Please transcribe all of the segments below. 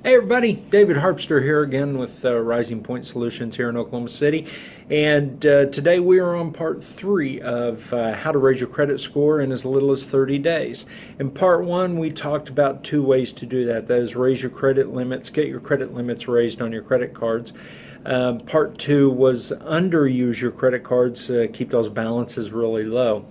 Hey everybody, David Harpster here again with Rising Point Solutions here in Oklahoma City. And today we are on part 3 of how to raise your credit score in as little as 30 days. In part 1 we talked about 2 ways to do that. That is raise your credit limits, get your credit limits raised on your credit cards. Part 2 was underuse your credit cards, keep those balances really low.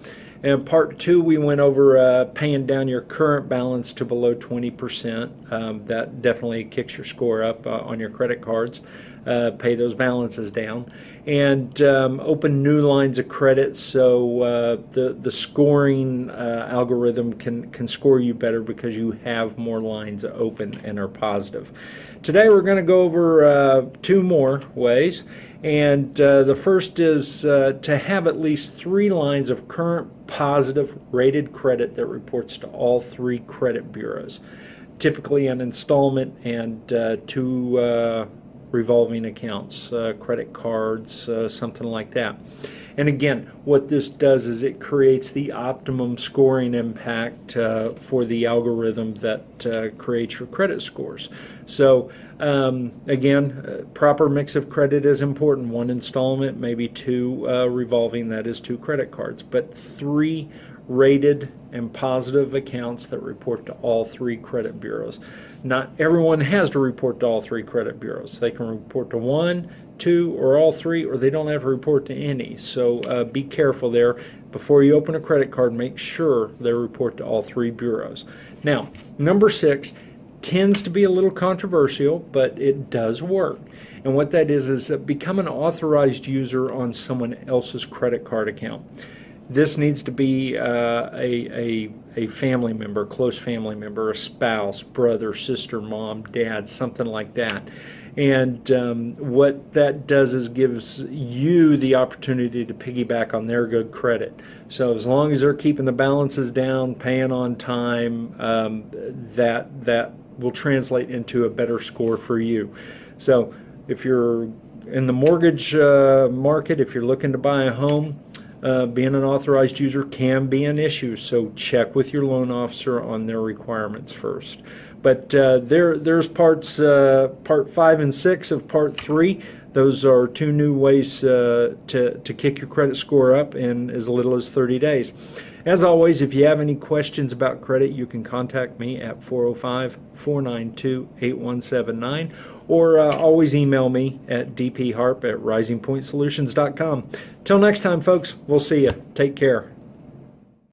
And in part 2, we went over paying down your current balance to below 20%. That definitely kicks your score up on your credit cards. Pay those balances down. And open new lines of credit so the scoring algorithm can score you better because you have more lines open and are positive. Today we're going to go over 2 more ways. And the first is to have at least 3 lines of current positive rated credit that reports to all 3 credit bureaus. Typically an installment and 2 revolving accounts, credit cards, something like that. And again, what this does is it creates the optimum scoring impact for the algorithm that creates your credit scores. So again, proper mix of credit is important. 1 installment, maybe 2 revolving, that is 2 credit cards, but 3 rated and positive accounts that report to all 3 credit bureaus. Not everyone has to report to all 3 credit bureaus. They can report to 1, 2, or all 3, or they don't have to report to any. So be careful there. Before you open a credit card, make sure they report to all 3 bureaus. Now, number 6 tends to be a little controversial, but it does work. And what that is become an authorized user on someone else's credit card account. This needs to be a family member, close family member, a spouse, brother, sister, mom, dad, something like that. And what that does is gives you the opportunity to piggyback on their good credit. So as long as they're keeping the balances down, paying on time, that will translate into a better score for you. So if you're in the mortgage market, if you're looking to buy a home, being an authorized user can be an issue, so check with your loan officer on their requirements first. But there's part 5 and 6 of part 3. Those are 2 new ways to kick your credit score up in as little as 30 days. As always, if you have any questions about credit, you can contact me at 405-492-8179 or always email me at dpharp@risingpointsolutions.com. Till next time, folks, we'll see you. Take care.